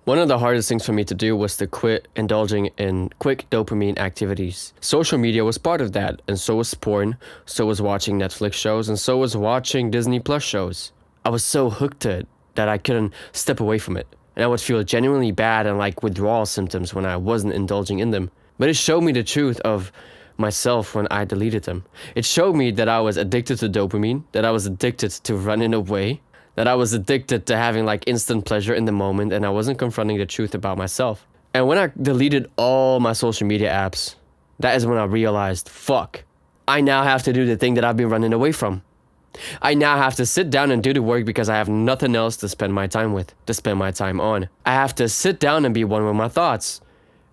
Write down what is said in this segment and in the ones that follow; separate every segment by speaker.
Speaker 1: One of the hardest things for me to do was to quit indulging in quick dopamine activities. Social media was part of that, and so was porn, so was watching Netflix shows, and so was watching Disney Plus shows. I was so hooked to it that I couldn't step away from it. And I would feel genuinely bad and like withdrawal symptoms when I wasn't indulging in them. But it showed me the truth of myself when I deleted them. It showed me that I was addicted to dopamine, that I was addicted to running away, that I was addicted to having like instant pleasure in the moment, and I wasn't confronting the truth about myself. And when I deleted all my social media apps, that is when I realized, fuck, I now have to do the thing that I've been running away from. I now have to sit down and do the work because I have nothing else to spend my time with, to spend my time on. I have to sit down and be one with my thoughts.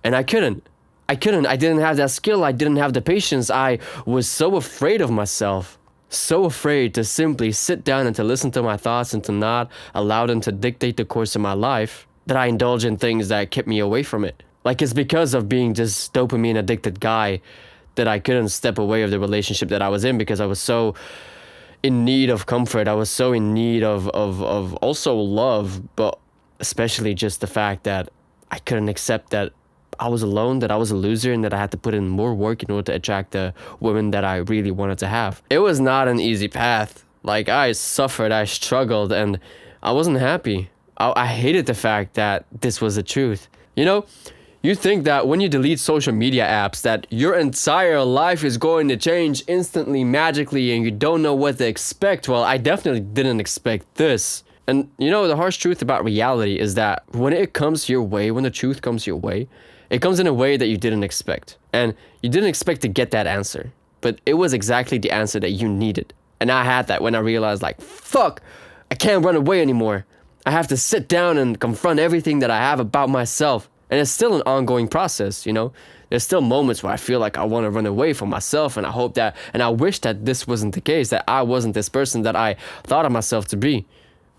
Speaker 1: And I couldn't. I didn't have that skill. I didn't have the patience. I was so afraid of myself. So afraid to simply sit down and to listen to my thoughts and to not allow them to dictate the course of my life, that I indulge in things that kept me away from it. Like, it's because of being this dopamine addicted guy that I couldn't step away of the relationship that I was in, because I was so in need of comfort. I was so in need of also love, but especially just the fact that I couldn't accept that I was alone, that I was a loser, and that I had to put in more work in order to attract the women that I really wanted to have. It was not an easy path. Like, I suffered, I struggled, and I wasn't happy. I hated the fact that this was the truth. You know, you think that when you delete social media apps that your entire life is going to change instantly, magically, and you don't know what to expect. Well, I definitely didn't expect this. And you know, the harsh truth about reality is that when it comes your way, when the truth comes your way, it comes in a way that you didn't expect. And you didn't expect to get that answer. But it was exactly the answer that you needed. And I had that when I realized, like, fuck, I can't run away anymore. I have to sit down and confront everything that I have about myself. And it's still an ongoing process, you know? There's still moments where I feel like I want to run away from myself, and I hope that, and I wish that this wasn't the case, that I wasn't this person that I thought of myself to be.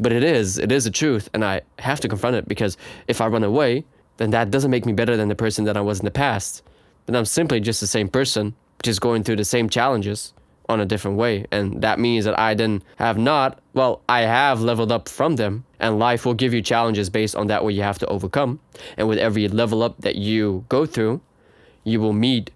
Speaker 1: But it is the truth, and I have to confront it, because if I run away, then that doesn't make me better than the person that I was in the past. Then I'm simply just the same person, just going through the same challenges on a different way. And that means that I have leveled up from them, and life will give you challenges based on that what you have to overcome. And with every level up that you go through, you will meet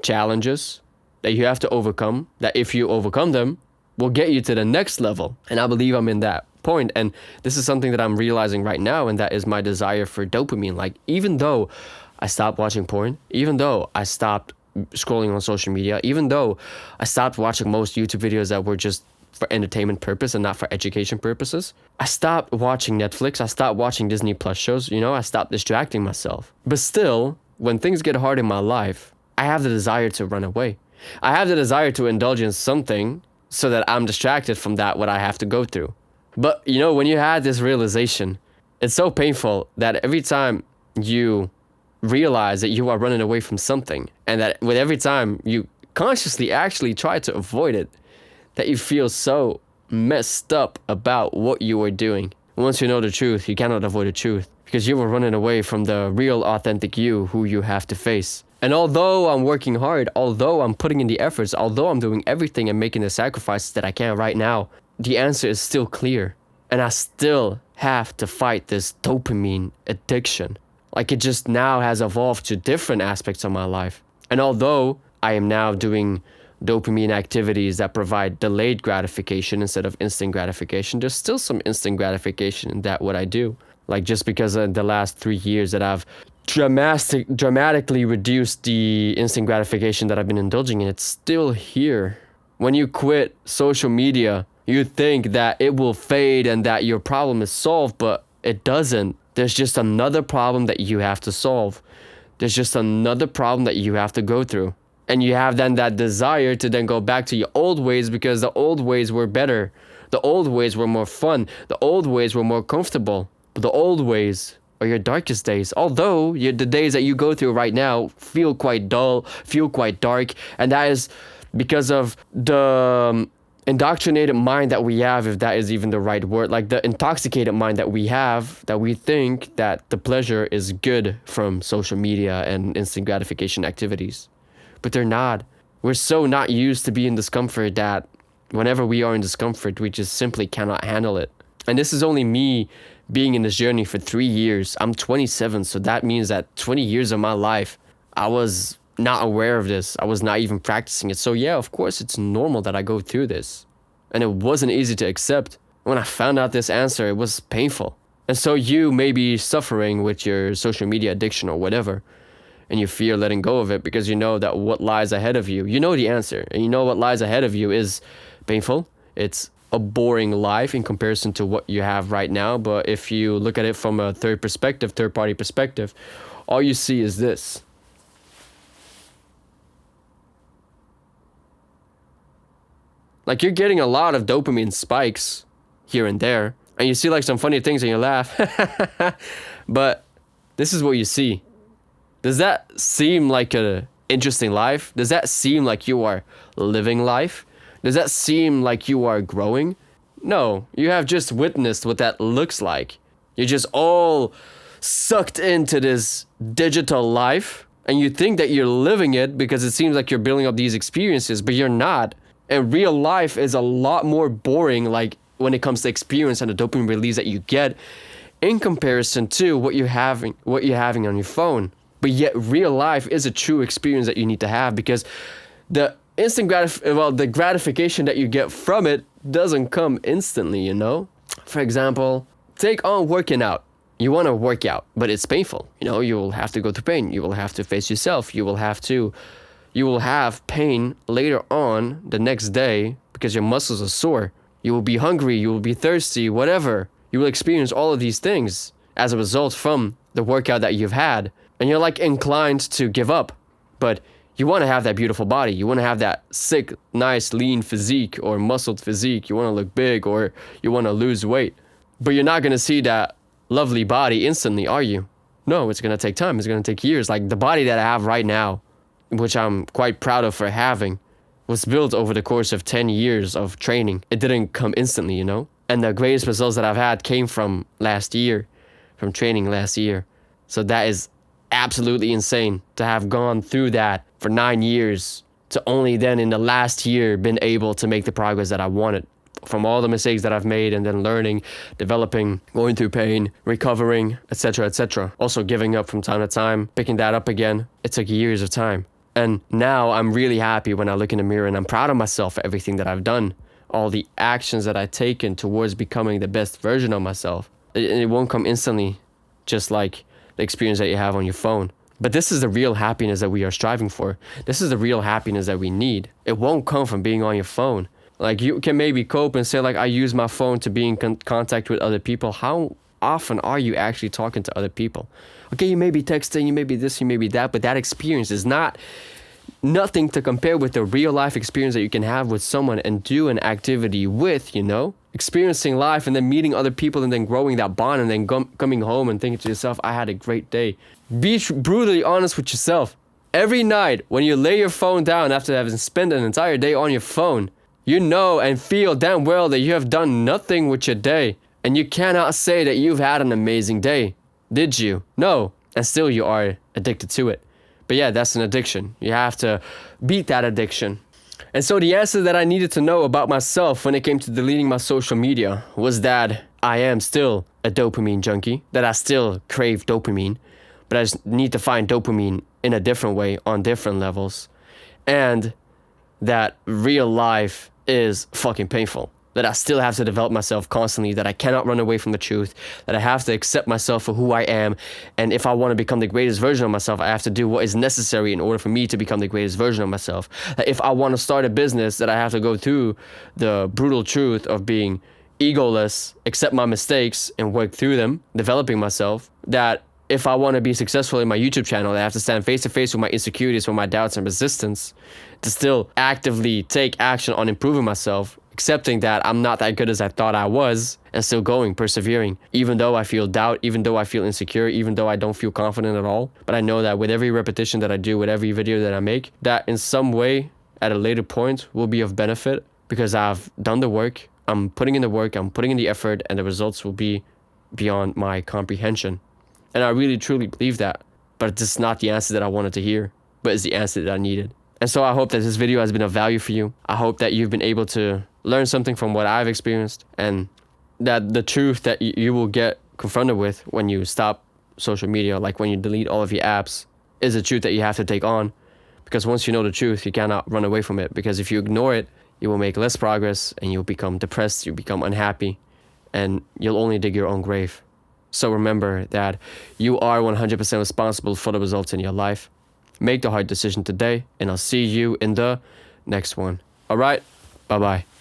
Speaker 1: challenges that you have to overcome, that if you overcome them, will get you to the next level. And I believe I'm in that point, and this is something that I'm realizing right now, and that is my desire for dopamine. Like, even though I stopped watching porn, even though I stopped scrolling on social media, even though I stopped watching most YouTube videos that were just for entertainment purpose and not for education purposes, I stopped watching Netflix, I stopped watching Disney Plus shows, you know, I stopped distracting myself. But still, when things get hard in my life, I have the desire to run away. I have the desire to indulge in something so that I'm distracted from that what I have to go through. But, you know, when you had this realization, it's so painful that every time you realize that you are running away from something, and that with every time you consciously actually try to avoid it, that you feel so messed up about what you were doing. Once you know the truth, you cannot avoid the truth, because you were running away from the real, authentic you who you have to face. And although I'm working hard, although I'm putting in the efforts, although I'm doing everything and making the sacrifices that I can right now, the answer is still clear. And I still have to fight this dopamine addiction. Like, it just now has evolved to different aspects of my life. And although I am now doing dopamine activities that provide delayed gratification instead of instant gratification, there's still some instant gratification in that what I do. Like, just because in the last 3 years that I've dramatically reduced the instant gratification that I've been indulging in, it's still here. When you quit social media, you think that it will fade and that your problem is solved, but it doesn't. There's just another problem that you have to solve. There's just another problem that you have to go through. And you have then that desire to then go back to your old ways, because the old ways were better. The old ways were more fun. The old ways were more comfortable. But the old ways are your darkest days. Although the days that you go through right now feel quite dull, feel quite dark. And that is because of the indoctrinated mind that we have, if that is even the right word, like the intoxicated mind that we have, that we think that the pleasure is good from social media and instant gratification activities. But they're not. We're so not used to be in discomfort that whenever we are in discomfort, we just simply cannot handle it. And this is only me being in this journey for 3 years. I'm 27, so that means that 20 years of my life, I was not aware of this. I was not even practicing it. So yeah, of course, it's normal that I go through this. And it wasn't easy to accept. When I found out this answer, it was painful. And so you may be suffering with your social media addiction or whatever, and you fear letting go of it because you know that what lies ahead of you, you know the answer, and you know what lies ahead of you is painful. It's a boring life in comparison to what you have right now. But if you look at it from a third party perspective, all you see is this. Like, you're getting a lot of dopamine spikes here and there, and you see like some funny things and you laugh. But this is what you see. Does that seem like an interesting life? Does that seem like you are living life? Does that seem like you are growing? No, you have just witnessed what that looks like. You're just all sucked into this digital life, and you think that you're living it because it seems like you're building up these experiences, but you're not. And real life is a lot more boring, like when it comes to experience and the dopamine release that you get in comparison to what you're having on your phone. But yet real life is a true experience that you need to have, because the the gratification that you get from it doesn't come instantly, you know? For example, take on working out. You want to work out, but it's painful. You know, you will have to go through pain. You will have to face yourself. You will have pain later on the next day because your muscles are sore. You will be hungry. You will be thirsty, whatever. You will experience all of these things as a result from the workout that you've had. And you're like inclined to give up. But you want to have that beautiful body. You want to have that sick, nice, lean physique or muscled physique. You want to look big, or you want to lose weight. But you're not going to see that lovely body instantly, are you? No, it's going to take time. It's going to take years. Like the body that I have right now, which I'm quite proud of for having, was built over the course of 10 years of training. It didn't come instantly, you know? And the greatest results that I've had came from last year, from training last year. So that is absolutely insane to have gone through that for 9 years, to only then in the last year been able to make the progress that I wanted from all the mistakes that I've made, and then learning, developing, going through pain, recovering, etc., etc. Also giving up from time to time, picking that up again. It took years of time. And now I'm really happy when I look in the mirror, and I'm proud of myself for everything that I've done, all the actions that I've taken towards becoming the best version of myself. It won't come instantly, just like the experience that you have on your phone. But this is the real happiness that we are striving for. This is the real happiness that we need. It won't come from being on your phone. Like, you can maybe cope and say, like, I use my phone to be in contact with other people. How often are you actually talking to other people? Okay, you may be texting, you may be this, you may be that, but that experience is nothing to compare with the real life experience that you can have with someone and do an activity with, you know? Experiencing life and then meeting other people and then growing that bond, and then coming home and thinking to yourself, I had a great day. Be brutally honest with yourself. Every night when you lay your phone down after having spent an entire day on your phone, you know and feel damn well that you have done nothing with your day. And you cannot say that you've had an amazing day. Did you? No. And still you are addicted to it. But yeah, that's an addiction. You have to beat that addiction. And so the answer that I needed to know about myself when it came to deleting my social media was that I am still a dopamine junkie, that I still crave dopamine, but I just need to find dopamine in a different way, on different levels, and that real life is fucking painful. That I still have to develop myself constantly, that I cannot run away from the truth, that I have to accept myself for who I am, and if I want to become the greatest version of myself, I have to do what is necessary in order for me to become the greatest version of myself. That if I want to start a business, that I have to go through the brutal truth of being egoless, accept my mistakes, and work through them, developing myself. That if I want to be successful in my YouTube channel, I have to stand face to face with my insecurities, with my doubts and resistance, to still actively take action on improving myself, accepting that I'm not that good as I thought I was, and still going, persevering, even though I feel doubt, even though I feel insecure, even though I don't feel confident at all. But I know that with every repetition that I do, with every video that I make, that in some way, at a later point, will be of benefit, because I've done the work, I'm putting in the work, I'm putting in the effort, and the results will be beyond my comprehension. And I really truly believe that, but it's just not the answer that I wanted to hear, but it's the answer that I needed. And so I hope that this video has been of value for you. I hope that you've been able to learn something from what I've experienced, and that the truth that you will get confronted with when you stop social media, like when you delete all of your apps, is a truth that you have to take on. Because once you know the truth, you cannot run away from it. Because if you ignore it, you will make less progress and you'll become depressed, you become unhappy, and you'll only dig your own grave. So remember that you are 100% responsible for the results in your life. Make the hard decision today, and I'll see you in the next one. All right, bye-bye.